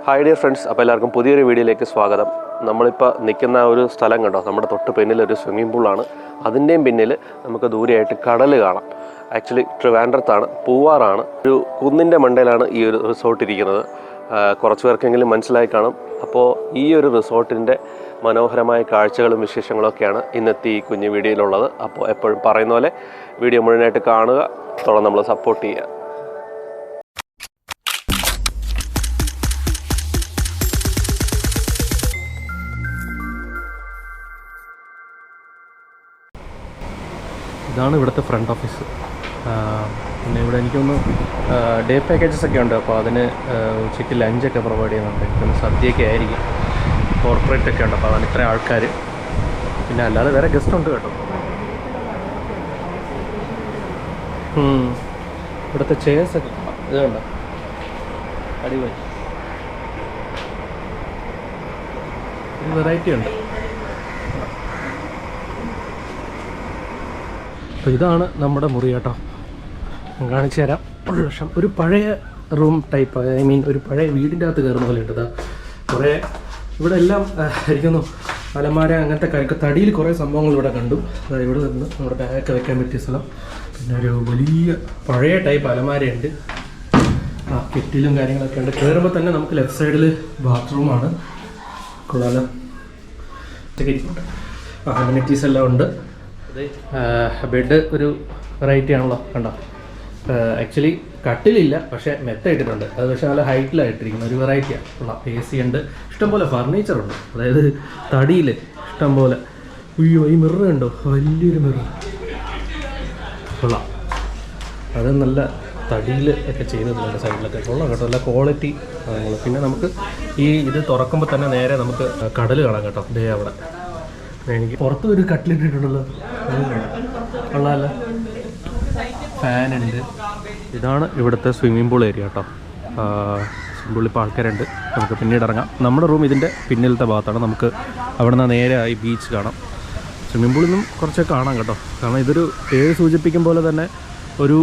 Hi dear friends, അപ്പോൾ എല്ലാവർക്കും പുതിയൊരു വീഡിയോയിലേക്ക് സ്വാഗതം. നമ്മളിപ്പോൾ നിൽക്കുന്ന ഒരു സ്ഥലം കണ്ടോ, നമ്മുടെ തൊട്ട് പിന്നിൽ ഒരു സ്വിമ്മിംഗ് പൂളാണ്. അതിൻ്റെയും പിന്നിൽ നമുക്ക് ദൂരെയായിട്ട് കടൽ കാണാം. ആക്ച്വലി ട്രിവാൻഡ്രത്താണ്, പൂവാറാണ്. ഒരു കുന്നിൻ്റെ മണ്ടയിലാണ് ഈ ഒരു റിസോർട്ട് ഇരിക്കുന്നത്. കുറച്ച് പേർക്കെങ്കിലും മനസ്സിലായി കാണും. അപ്പോൾ ഈ ഒരു റിസോർട്ടിൻ്റെ മനോഹരമായ കാഴ്ചകളും വിശേഷങ്ങളൊക്കെയാണ് ഇന്നത്തെ ഈ കുഞ്ഞു വീഡിയോയിലുള്ളത്. അപ്പോൾ എപ്പോഴും പറയുന്ന പോലെ വീഡിയോ മുഴുവനായിട്ട് കാണുക, തുടർന്ന് നമ്മൾ സപ്പോർട്ട് ചെയ്യുക. ഇതാണ് ഇവിടുത്തെ ഫ്രണ്ട് ഓഫീസ്. പിന്നെ ഇവിടെ എനിക്കൊന്ന് ഡേ പാക്കേജസ് ഒക്കെ ഉണ്ട്. അപ്പോൾ അതിന് ഉച്ചയ്ക്ക് ലഞ്ചൊക്കെ പ്രൊവൈഡ് ചെയ്യുന്നുണ്ട്. എനിക്കൊന്ന് സദ്യയൊക്കെ ആയിരിക്കും, കോർപ്പറേറ്റ് ഒക്കെ ഉണ്ട്. അപ്പോൾ അതാണ് ഇത്രയും ആൾക്കാർ. പിന്നെ അല്ലാതെ വേറെ ഗസ്റ്റ് ഉണ്ട് കേട്ടോ. ഇവിടുത്തെ ചെയർസൊക്കെ ഇത് കണ്ടോ, അടിപൊളി. ഒരു വെറൈറ്റി ഉണ്ട്. അപ്പോൾ ഇതാണ് നമ്മുടെ മുറി കേട്ടോ. കാണിച്ചു തരാം. ഒരു വർഷം ഒരു പഴയ റൂം ടൈപ്പ്, ഐ മീൻ ഒരു പഴയ വീടിൻ്റെ അകത്ത് കയറുന്ന പോലെ ഉണ്ട്. കുറേ ഇവിടെ എല്ലാം ഇരിക്കുന്നു, അലമാര അങ്ങനത്തെ കാര്യങ്ങൾ. തടിയിൽ കുറേ സംഭവങ്ങൾ ഇവിടെ കണ്ടു. അതായത് ഇവിടെ നിന്ന് നമ്മുടെ ബാഗൊക്കെ വെക്കാൻ പറ്റിയ സ്ഥലം. പിന്നെ ഒരു വലിയ പഴയ ടൈപ്പ് അലമാരയുണ്ട്. കെറ്റിലും കാര്യങ്ങളൊക്കെ ഉണ്ട്. കയറുമ്പോൾ തന്നെ നമുക്ക് ലെഫ്റ്റ് സൈഡിൽ ബാത്റൂമാണ്. കൊള്ളാലോ, ഇരിപ്പുണ്ട്. അമ്യൂണിറ്റീസ് എല്ലാം ഉണ്ട്. ബെഡ് ഒരു വെറൈറ്റി ആണല്ലോ, കണ്ടോ. ആക്ച്വലി കട്ടിലില്ല, പക്ഷേ മെത്ത ഇട്ടിട്ടുണ്ട്. അത് പക്ഷേ നല്ല ഹൈറ്റിലായിട്ടിരിക്കുന്ന ഒരു വെറൈറ്റിയാണ്. കൊള്ളാം. AC ഉണ്ട്, ഇഷ്ടംപോലെ ഫർണിച്ചറുണ്ട്. അതായത് തടിയിൽ ഇഷ്ടംപോലെ. അയ്യോ, ഈ മിറർ കണ്ടോ, വലിയൊരു മിറർ. കൊള്ളാം. അത് നല്ല തടിയിൽ ഒക്കെ ചെയ്തിട്ടുണ്ട് സൈഡിലൊക്കെ. കൊള്ളാം കേട്ടോ, നല്ല ക്വാളിറ്റി സാധനങ്ങൾ. പിന്നെ നമുക്ക് ഇത് തുറക്കുമ്പോൾ തന്നെ നേരെ നമുക്ക് കടൽ കാണാം കേട്ടോ. ദേ അവിടെ എനിക്ക് പുറത്ത് ഒരു കട്ടിലിട്ടിട്ടുണ്ടല്ലോ, കൊള്ളാമല്ല. ഫാനുണ്ട്. ഇതാണ് ഇവിടുത്തെ സ്വിമ്മിംഗ് പൂൾ ഏരിയ കേട്ടോ. സ്വിമ്മിംഗ് പൂളിൽ ഇപ്പോൾ ആൾക്കാരുണ്ട്. നമുക്ക് പിന്നീട് ഇറങ്ങാം. നമ്മുടെ റൂം ഇതിൻ്റെ പിന്നിലത്തെ ഭാഗത്താണ്. നമുക്ക് അവിടെ നിന്ന് നേരെ ആയി ബീച്ച് കാണാം. സ്വിമ്മിംഗ് പൂളിൽ നിന്നും കുറച്ചൊക്കെ കാണാം കേട്ടോ. കാരണം ഇതൊരു പേര് സൂചിപ്പിക്കും പോലെ തന്നെ ഒരു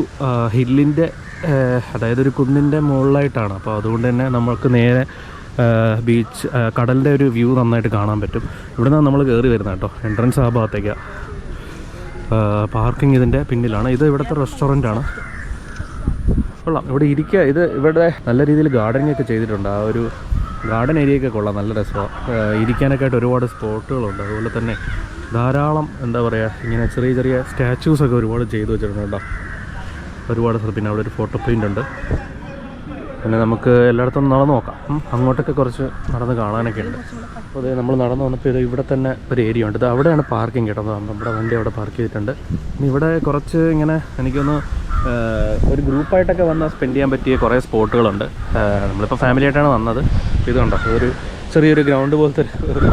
ഹില്ലിൻ്റെ, അതായത് ഒരു കുന്നിൻ്റെ മുകളിലായിട്ടാണ്. അപ്പോൾ അതുകൊണ്ട് തന്നെ നമുക്ക് നേരെ ബീച്ച്, കടലിൻ്റെ ഒരു വ്യൂ നന്നായിട്ട് കാണാൻ പറ്റും. ഇവിടെ നിന്നാണ് നമ്മൾ കയറി വരുന്നത് കേട്ടോ. എൻട്രൻസ് ആ ഭാഗത്തേക്കാണ്. പാർക്കിംഗ് ഇതിൻ്റെ പിന്നിലാണ്. ഇത് ഇവിടുത്തെ റെസ്റ്റോറൻ്റാണ്. കൊള്ളാം. ഇവിടെ ഇരിക്കുക. ഇവിടെ നല്ല രീതിയിൽ ഗാർഡനിങ് ഒക്കെ ചെയ്തിട്ടുണ്ട്. ആ ഒരു ഗാർഡൻ ഏരിയയൊക്കെ കൊള്ളാം, നല്ല രസമാണ്. ഇരിക്കാനൊക്കെ ആയിട്ട് ഒരുപാട് സ്പോട്ടുകളുണ്ട്. അതുപോലെ തന്നെ ധാരാളം എന്താ പറയുക, ഇങ്ങനെ ചെറിയ ചെറിയ സ്റ്റാച്യൂസൊക്കെ ഒരുപാട് ചെയ്തു വെച്ചിട്ടുണ്ട് കേട്ടോ. ഒരുപാട് സ്ഥലം. പിന്നെ അവിടെ ഒരു ഫോട്ടോ പ്രിൻ്റ് ഉണ്ട്. പിന്നെ നമുക്ക് എല്ലായിടത്തും നടന്ന് നോക്കാം. അങ്ങോട്ടൊക്കെ കുറച്ച് നടന്ന് കാണാനൊക്കെ ഉണ്ട്. അപ്പോൾ അത് നമ്മൾ നടന്ന് വന്നപ്പോൾ ഇത് ഇവിടെ തന്നെ ഒരു ഏരിയ ഉണ്ട്. ഇത് അവിടെയാണ് പാർക്കിംഗ് കേട്ടോ. നമ്മുടെ വണ്ടി അവിടെ പാർക്ക് ചെയ്തിട്ടുണ്ട്. ഇനി ഇവിടെ കുറച്ച് ഇങ്ങനെ എനിക്കൊന്ന് ഒരു ഗ്രൂപ്പായിട്ടൊക്കെ വന്നാൽ സ്പെൻഡ് ചെയ്യാൻ പറ്റിയ കുറേ സ്പോട്ടുകളുണ്ട്. നമ്മളിപ്പോൾ ഫാമിലി ആയിട്ടാണ് വന്നത്. ഇത് കണ്ടോ, ഒരു ചെറിയൊരു ഗ്രൗണ്ട് പോലത്തെ ഒരു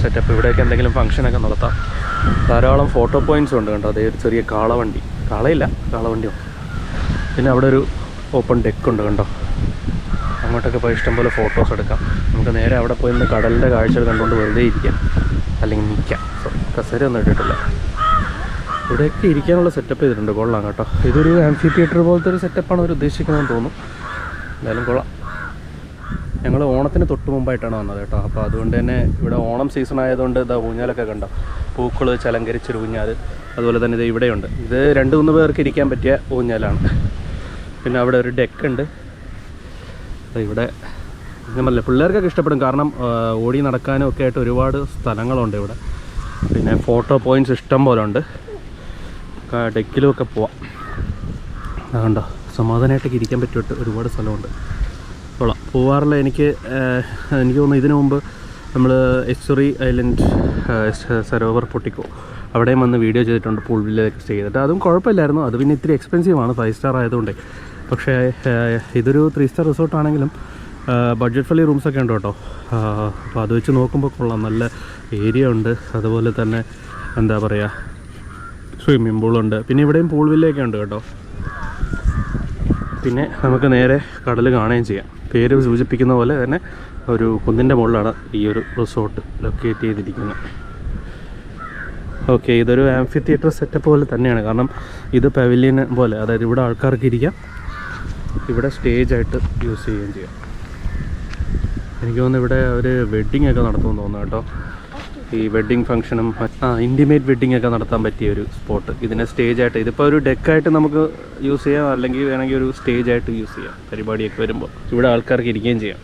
സെറ്റപ്പ്. ഇവിടെയൊക്കെ എന്തെങ്കിലും ഫംഗ്ഷനൊക്കെ നടത്താം. ധാരാളം ഫോട്ടോ പോയിൻറ്റ്സും ഉണ്ട് കേട്ടോ. അതേ ഒരു ചെറിയ കാളവണ്ടി, കാളവണ്ടിയുണ്ട്. പിന്നെ അവിടെ ഒരു ഓപ്പൺ ഡെക്കുണ്ട് കണ്ടോ. അങ്ങോട്ടൊക്കെ പോയി ഇഷ്ടംപോലെ ഫോട്ടോസ് എടുക്കാം. നമുക്ക് നേരെ അവിടെ പോയി നിന്ന് കടലിൻ്റെ കാഴ്ചകൾ കണ്ടുകൊണ്ട് വെറുതെ ഇരിക്കാം, അല്ലെങ്കിൽ നിൽക്കാം. കസേര ഒന്നും ഇട്ടിട്ടില്ല. ഇവിടെയൊക്കെ ഇരിക്കാനുള്ള സെറ്റപ്പ് ചെയ്തിട്ടുണ്ട്. കൊള്ളാം കേട്ടോ. ഇതൊരു ആംഫി തിയേറ്റർ പോലത്തെ ഒരു സെറ്റപ്പാണ് അവർ ഉദ്ദേശിക്കുന്നതെന്ന് തോന്നുന്നു. എന്തായാലും കൊള്ളാം. ഞങ്ങൾ ഓണത്തിന് തൊട്ട് മുമ്പായിട്ടാണ് വന്നത് കേട്ടോ. അപ്പോൾ അതുകൊണ്ട് തന്നെ ഇവിടെ ഓണം സീസൺ ആയതുകൊണ്ട് ഇതാ ഊഞ്ഞാലൊക്കെ കണ്ടോ, പൂക്കൾ ചലങ്കരിച്ചൊരു ഊഞ്ഞാൽ. അതുപോലെ തന്നെ ഇത് ഇവിടെയുണ്ട്. ഇത് 2-3 പേർക്ക് ഇരിക്കാൻ പറ്റിയ ഊഞ്ഞാലാണ്. പിന്നെ അവിടെ ഒരു ഡെക്കുണ്ട്. ഇവിടെ ഇങ്ങനല്ല, പിള്ളേർക്കൊക്കെ ഇഷ്ടപ്പെടും. കാരണം ഓടി നടക്കാനും ഒക്കെ ആയിട്ട് ഒരുപാട് സ്ഥലങ്ങളുണ്ട് ഇവിടെ. പിന്നെ ഫോട്ടോ പോയിൻറ്റ്സ് ഇഷ്ടം പോലെ ഉണ്ട്. ഡെക്കിലുമൊക്കെ പോവാം. അതുകൊണ്ടോ സമാധാനമായിട്ടൊക്കെ ഇരിക്കാൻ പറ്റിയിട്ട് ഒരുപാട് സ്ഥലമുണ്ട്. കൊള്ളാം. പൂവാറിൽ എനിക്ക് തോന്നുന്നു ഇതിനു മുമ്പ് നമ്മൾ എസ്റ്റുറി ഐലൻഡ്, സരോവർ പൊട്ടിക്കോ, അവിടെയും വന്ന് വീഡിയോ ചെയ്തിട്ടുണ്ട്. പൂൾ വില്ലൊക്കെ ചെയ്തിട്ട് അതും കുഴപ്പമില്ലായിരുന്നു. അത് പിന്നെ ഇത്തിരി എക്സ്പെൻസീവാണ്, 5 സ്റ്റാർ ആയതുകൊണ്ട്. പക്ഷേ ഇതൊരു 3 സ്റ്റാർ റിസോർട്ടാണെങ്കിലും ബഡ്ജറ്റ് ഫ്രണ്ട്ലി റൂംസൊക്കെ ഉണ്ട് കേട്ടോ. അപ്പോൾ അത് വെച്ച് നോക്കുമ്പോൾ കൊള്ളാം. നല്ല ഏരിയ ഉണ്ട്. അതുപോലെ തന്നെ എന്താ പറയുക, സ്വിമ്മിംഗ് പൂളുണ്ട്. പിന്നെ ഇവിടെയും പൂൾ വില്ലയൊക്കെ ഉണ്ട് കേട്ടോ. പിന്നെ നമുക്ക് നേരെ കടൽ കാണുകയും ചെയ്യാം. പേര് സൂചിപ്പിക്കുന്ന പോലെ തന്നെ ഒരു കുന്നിൻ്റെ മുകളിലാണ് ഈ ഒരു റിസോർട്ട് ലൊക്കേറ്റ് ചെയ്തിരിക്കുന്നത്. ഓക്കെ, ഇതൊരു ആംഫി തിയേറ്റർ സെറ്റപ്പ് പോലെ തന്നെയാണ്. കാരണം ഇത് പവലിയൻ പോലെ, അതായത് ഇവിടെ ആൾക്കാർക്ക് ഇരിക്കാം, ഇവിടെ സ്റ്റേജായിട്ട് യൂസ് ചെയ്യുകയും ചെയ്യാം. എനിക്ക് തോന്നുന്നു ഇവിടെ ഒരു വെഡ്ഡിംഗ് ഒക്കെ നടത്തുമെന്ന് തോന്നുന്നു കേട്ടോ. ഈ വെഡ്ഡിങ് ഫംഗ്ഷനും ഇൻറ്റിമേറ്റ് വെഡ്ഡിംഗ് ഒക്കെ നടത്താൻ പറ്റിയ ഒരു സ്പോട്ട്. ഇതിനെ സ്റ്റേജായിട്ട്, ഇതിപ്പോൾ ഒരു ഡെക്കായിട്ട് നമുക്ക് യൂസ് ചെയ്യാം, അല്ലെങ്കിൽ വേണമെങ്കിൽ ഒരു സ്റ്റേജായിട്ട് യൂസ് ചെയ്യാം. പരിപാടിയൊക്കെ വരുമ്പോൾ ഇവിടെ ആൾക്കാർക്ക് ഇരിക്കുകയും ചെയ്യാം.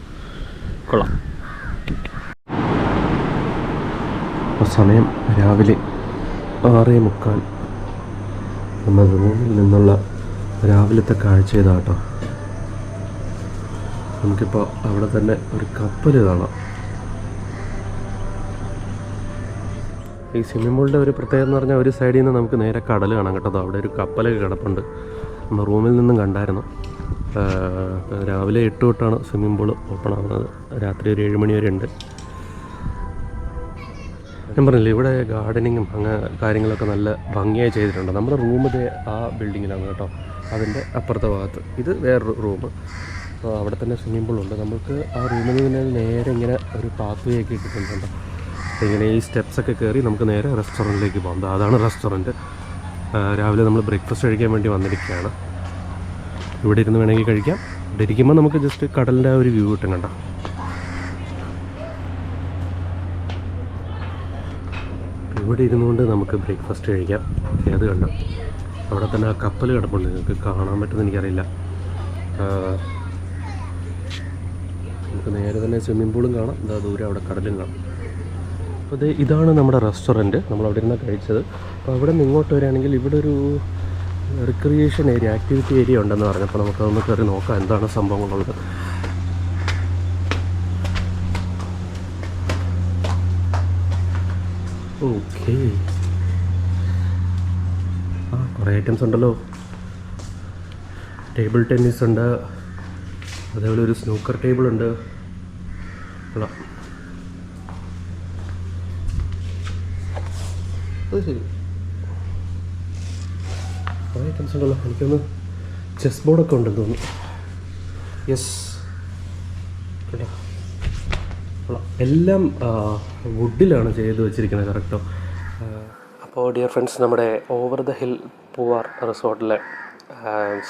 കൊള്ളാം. ഇപ്പോൾ സമയം രാവിലെ 6:45. നമ്മൾ റൂമിൽ നിന്നുള്ള രാവിലത്തെ കാഴ്ച ഇതാട്ടോ. നമുക്കിപ്പോൾ അവിടെ തന്നെ ഒരു കപ്പൽ കാണാം. ഈ സ്വിമ്മിംഗ് പൂളിൻ്റെ ഒരു പ്രത്യേകത എന്ന് പറഞ്ഞാൽ ഒരു സൈഡിൽ നിന്ന് നമുക്ക് നേരെ കടൽ കാണാം കേട്ടോ. അവിടെ ഒരു കപ്പലൊക്കെ കിടപ്പുണ്ട്. നമ്മൾ റൂമിൽ നിന്നും കണ്ടായിരുന്നു. രാവിലെ 8 തൊട്ടാണ് സ്വിമ്മിംഗ് പൂൾ ഓപ്പൺ ആകുന്നത്. രാത്രി ഒരു 7 മണി വരെ ഉണ്ട്. ഞാൻ പറഞ്ഞില്ലേ, ഇവിടെ ഗാർഡനിങ്ങും അങ്ങനെ കാര്യങ്ങളൊക്കെ നല്ല ഭംഗിയായി ചെയ്തിട്ടുണ്ട്. നമ്മുടെ റൂമിൻ്റെ ആ ബിൽഡിങ്ങിലാണ് കേട്ടോ, അതിൻ്റെ അപ്പുറത്തെ ഭാഗത്ത്. ഇത് വേറൊരു റൂം. അവിടെ തന്നെ സ്വിമ്മിംഗ് പൂളുണ്ട്. നമുക്ക് ആ റൂമിൽ നിന്ന് നേരെ ഇങ്ങനെ ഒരു പാത്ത് വേ ഒക്കെ ഇട്ടിട്ടുണ്ട്. ഇങ്ങനെ ഈ സ്റ്റെപ്സൊക്കെ കയറി നമുക്ക് നേരെ റെസ്റ്റോറൻറ്റിലേക്ക് പോകാം. അതാണ് റെസ്റ്റോറൻറ്റ്. രാവിലെ നമ്മൾ ബ്രേക്ക്ഫാസ്റ്റ് കഴിക്കാൻ വേണ്ടി വന്നിരിക്കുകയാണ്. ഇവിടെ ഇരുന്ന് വേണമെങ്കിൽ കഴിക്കാം. ഇവിടെ ഇരിക്കുമ്പോൾ നമുക്ക് ജസ്റ്റ് കടലിൻ്റെ ആ ഒരു വ്യൂ കിട്ടും കണ്ടോ. ഇവിടെ ഇരുന്നുകൊണ്ട് നമുക്ക് ബ്രേക്ക്ഫാസ്റ്റ് കഴിക്കാം. അത് കണ്ടോ, അവിടെ തന്നെ ആ കപ്പൽ കിടപ്പുണ്ട്. നിങ്ങൾക്ക് കാണാൻ പറ്റുമെന്ന് എനിക്കറിയില്ല. നമുക്ക് നേരെ തന്നെ സ്വിമ്മിംഗ് പൂളും കാണാം. ഇതാ ദൂരെ അവിടെ കടലും കാണാം. അപ്പോൾ ഇതാണ് നമ്മുടെ റെസ്റ്റോറൻറ്റ്. നമ്മൾ അവിടെ ഇരുന്നാണ് കഴിച്ചത്. അപ്പോൾ അവിടെ നിന്ന് ഇങ്ങോട്ട് വരികയാണെങ്കിൽ ഇവിടെ ഒരു റിക്രിയേഷൻ ഏരിയ, ആക്ടിവിറ്റി ഏരിയ ഉണ്ടെന്ന് പറഞ്ഞപ്പോൾ നമുക്കതൊന്ന് കയറി നോക്കാം എന്താണ് സംഭവങ്ങളുള്ളത്. ഓക്കെ, കുറേ ഐറ്റംസ് ഉണ്ടല്ലോ. ടേബിൾ ടെന്നീസ് ഉണ്ട്, അതേപോലെ ഒരു സ്നൂക്കർ ടേബിൾ ഉണ്ട്. അത് ശരി, കുറേ ഐറ്റംസ് ഉണ്ടല്ലോ. എനിക്കൊന്ന് ചെസ് ബോർഡൊക്കെ ഉണ്ടെന്ന് തോന്നുന്നു. യെസ്, എല്ലാം വുഡിലാണ് ചെയ്ത് വെച്ചിരിക്കുന്നത് കറക്റ്റോ. അപ്പോൾ ഡിയർ ഫ്രണ്ട്സ്, നമ്മുടെ ഓവർ ദ ഹിൽ പൂവാർ റിസോർട്ടിലെ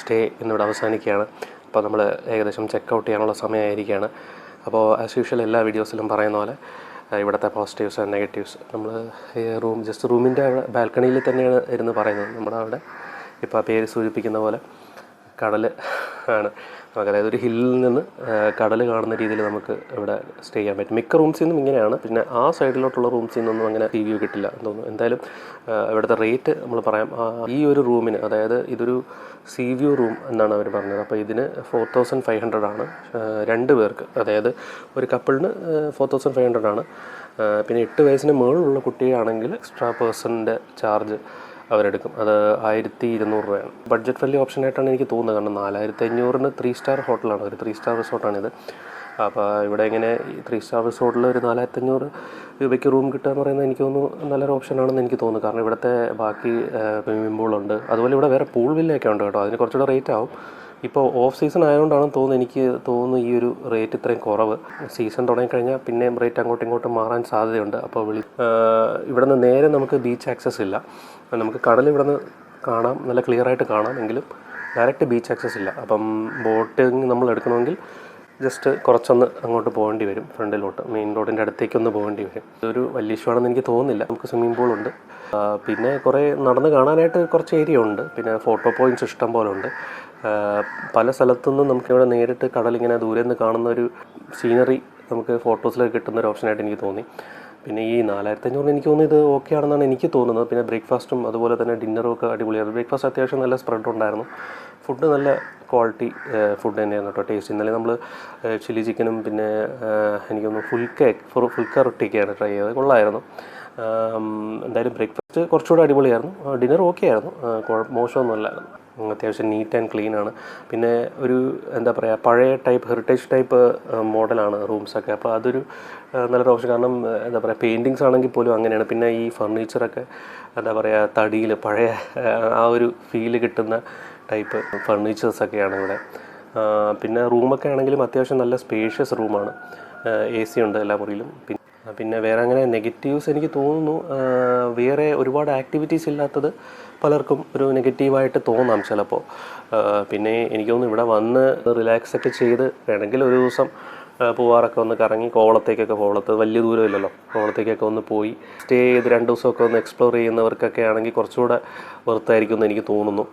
സ്റ്റേ ഇന്നിവിടെ അവസാനിക്കുകയാണ്. അപ്പോൾ നമ്മൾ ഏകദേശം ചെക്കൗട്ട് ചെയ്യാനുള്ള സമയമായിരിക്കുകയാണ്. അപ്പോൾ ആസ് യൂഷ്വൽ എല്ലാ വീഡിയോസിലും പറയുന്ന പോലെ ഇവിടുത്തെ പോസിറ്റീവ്സ് ആൻഡ് നെഗറ്റീവ്സ് നമ്മൾ ജസ്റ്റ് റൂമിൻ്റെ അവിടെ ബാൽക്കണിയിൽ തന്നെയാണ് ഇരുന്ന് പറയുന്നത്. നമ്മുടെ അവിടെ ഇപ്പോൾ ആ പേര് സൂചിപ്പിക്കുന്ന പോലെ കടൽ ആണ്. നമുക്ക് അതായത് ഒരു ഹില്ലിൽ നിന്ന് കടൽ കാണുന്ന രീതിയിൽ നമുക്ക് ഇവിടെ സ്റ്റേ ചെയ്യാൻ പറ്റും. മിക്ക റൂംസിൽ നിന്നും ഇങ്ങനെയാണ്. പിന്നെ ആ സൈഡിലോട്ടുള്ള റൂംസിൽ നിന്നൊന്നും അങ്ങനെ സീ വ്യൂ കിട്ടില്ല എന്ന് തോന്നുന്നു. എന്തായാലും ഇവിടുത്തെ റേറ്റ് നമ്മൾ പറയാം. ഈ ഒരു റൂമിന്, അതായത് ഇതൊരു സീ വ്യൂ റൂം എന്നാണ് അവർ പറഞ്ഞത്. അപ്പോൾ ഇതിന് 4500 ആണ് 2 പേർക്ക്. അതായത് ഒരു കപ്പിളിന് 4500 ആണ്. പിന്നെ 8 വയസ്സിന് മുകളിലുള്ള കുട്ടിയാണെങ്കിൽ എക്സ്ട്രാ പേഴ്സണിൻ്റെ ചാർജ് അവരെടുക്കും. അത് 1200 രൂപയാണ്. ബഡ്ജറ്റ് ഫ്രണ്ട്ലി ഓപ്ഷനായിട്ടാണ് എനിക്ക് തോന്നുന്നത്. കാരണം 4500-ന് 3 സ്റ്റാർ ഹോട്ടലാണ്, ഒരു 3 സ്റ്റാർ റിസോർട്ടാണിത്. അപ്പോൾ ഇവിടെ ഇങ്ങനെ 3 സ്റ്റാർ റിസോർട്ടിൽ ഒരു 4500 രൂപയ്ക്ക് റൂം കിട്ടുക എന്ന് പറയുന്നത് എനിക്ക് തോന്നുന്നു നല്ലൊരു ഓപ്ഷനാണെന്ന് എനിക്ക് തോന്നുന്നു. കാരണം ഇവിടുത്തെ ബാക്കി സ്വിമ്മിംഗ് പൂളുണ്ട്, അതുപോലെ ഇവിടെ വേറെ പൂൾ വില്ലയൊക്കെ ഉണ്ട് കേട്ടോ. അതിന് കുറച്ചുകൂടെ റേറ്റ് ആവും. ഇപ്പോൾ ഓഫ് സീസൺ ആയതുകൊണ്ടാണെന്ന് തോന്നുന്നു, എനിക്ക് തോന്നുന്നു ഈ ഒരു റേറ്റ് ഇത്രയും കുറവ്. സീസൺ തുടങ്ങിക്കഴിഞ്ഞാൽ പിന്നെയും റേറ്റ് അങ്ങോട്ടും ഇങ്ങോട്ടും മാറാൻ സാധ്യതയുണ്ട്. അപ്പോൾ ഇവിടെ നിന്ന് നേരെ നമുക്ക് ബീച്ച് ആക്സസ് ഇല്ല. നമുക്ക് കടൽ ഇവിടെ നിന്ന് കാണാം, നല്ല ക്ലിയർ ആയിട്ട് കാണാം, എങ്കിലും ഡയറക്റ്റ് ബീച്ച് ആക്സസ് ഇല്ല. അപ്പം ബോട്ടിങ് നമ്മൾ എടുക്കണമെങ്കിൽ ജസ്റ്റ് കുറച്ചൊന്ന് അങ്ങോട്ട് പോകേണ്ടി വരും, ഫ്രണ്ടിലോട്ട് മെയിൻ റോഡിൻ്റെ അടുത്തേക്കൊന്ന് പോകേണ്ടി വരും. ഇതൊരു വലിയ ഇഷ്യൂ ആണെന്ന് എനിക്ക് തോന്നുന്നില്ല. നമുക്ക് സ്വിമ്മിംഗ് പൂളുണ്ട്, പിന്നെ കുറേ നടന്ന് കാണാനായിട്ട് കുറച്ച് ഏരിയ ഉണ്ട്, പിന്നെ ഫോട്ടോ പോയിൻറ്റ്സ് ഇഷ്ടം പോലെ ഉണ്ട്. പല സ്ഥലത്തുനിന്നും നമുക്കിവിടെ നേരിട്ട് കടലിങ്ങനെ ദൂരെ നിന്ന് കാണുന്ന ഒരു സീനറി നമുക്ക് ഫോട്ടോസിലൊക്കെ കിട്ടുന്ന ഒരു ഓപ്ഷനായിട്ട് എനിക്ക് തോന്നി. പിന്നെ ഈ 4500 എനിക്ക് തോന്നുന്നു ഇത് ഓക്കെ ആണെന്നാണ് എനിക്ക് തോന്നുന്നത്. പിന്നെ ബ്രേക്ക്ഫാസ്റ്റും അതുപോലെ തന്നെ ഡിന്നറും ഒക്കെ അടിപൊളിയായിരുന്നു. ബ്രേക്ക്ഫാസ്റ്റ് അത്യാവശ്യം നല്ല സ്പ്രെഡ് ഉണ്ടായിരുന്നു. ഫുഡ് നല്ല ക്വാളിറ്റി ഫുഡ് തന്നെയായിരുന്നു കേട്ടോ. ടേസ്റ്റ് ഇന്നലെ നമ്മൾ ചില്ലി ചിക്കനും പിന്നെ എനിക്കൊന്ന് ഫുൽക്ക റൊട്ടിയൊക്കെയാണ് ട്രൈ ചെയ്തത്. കൊള്ളായിരുന്നു. എന്തായാലും ബ്രേക്ക്ഫാസ്റ്റ് കുറച്ചുകൂടെ അടിപൊളിയായിരുന്നു. ഡിന്നർ ഓക്കെ ആയിരുന്നു, മോശമൊന്നുമല്ലായിരുന്നു. അത്യാവശ്യം നീറ്റ് ആൻഡ് ക്ലീൻ ആണ്. പിന്നെ ഒരു എന്താ പറയുക, പഴയ ടൈപ്പ് ഹെറിറ്റേജ് ടൈപ്പ് മോഡലാണ് റൂംസൊക്കെ. അപ്പോൾ അതൊരു നല്ലൊരു ഓപ്ഷൻ. കാരണം എന്താ പറയുക, പെയിൻറ്റിങ്സ് ആണെങ്കിൽ പോലും അങ്ങനെയാണ്. പിന്നെ ഈ ഫർണിച്ചറൊക്കെ എന്താ പറയുക, തടിയിൽ പഴയ ആ ഒരു ഫീല് കിട്ടുന്ന ടൈപ്പ് ഫർണിച്ചേഴ്സൊക്കെയാണ് ഇവിടെ. പിന്നെ റൂമൊക്കെ ആണെങ്കിലും അത്യാവശ്യം നല്ല സ്പേഷ്യസ് റൂമാണ്. AC ഉണ്ട് എല്ലാ മുറിയിലും. പിന്നെ വേറെ അങ്ങനെ നെഗറ്റീവ്സ് എനിക്ക് തോന്നുന്നു, വേറെ ഒരുപാട് ആക്ടിവിറ്റീസ് ഇല്ലാത്തത് പലർക്കും ഒരു നെഗറ്റീവായിട്ട് തോന്നാം ചിലപ്പോൾ. പിന്നെ എനിക്ക് തോന്നുന്നു ഇവിടെ വന്ന് റിലാക്സൊക്കെ ചെയ്ത് വേണമെങ്കിൽ ഒരു ദിവസം പൂവാറൊക്കെ ഒന്ന് കറങ്ങി കോവളത്ത് വലിയ ദൂരമില്ലല്ലോ, കോവളത്തേക്കൊക്കെ ഒന്ന് പോയി സ്റ്റേ ചെയ്ത് 2 ദിവസമൊക്കെ ഒന്ന് എക്സ്പ്ലോർ ചെയ്യുന്നവർക്കൊക്കെ ആണെങ്കിൽ കുറച്ചുകൂടെ വെറുത്തായിരിക്കും എന്ന് എനിക്ക് തോന്നുന്നു.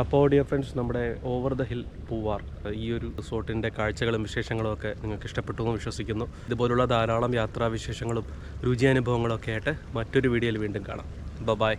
അപ്പോൾ ഡിയർ ഫ്രണ്ട്സ്, നമ്മുടെ ഓവർ ദ ഹിൽ പൂവാർ ഈ ഒരു റിസോർട്ടിൻ്റെ കാഴ്ചകളും വിശേഷങ്ങളും ഒക്കെ നിങ്ങൾക്ക് ഇഷ്ടപ്പെട്ടു എന്ന് വിശ്വസിക്കുന്നു. ഇതുപോലുള്ള ധാരാളം യാത്രാവിശേഷങ്ങളും രുചിയനുഭവങ്ങളൊക്കെ ആയിട്ട് മറ്റൊരു വീഡിയോയിൽ വീണ്ടും കാണാം. ബൈ.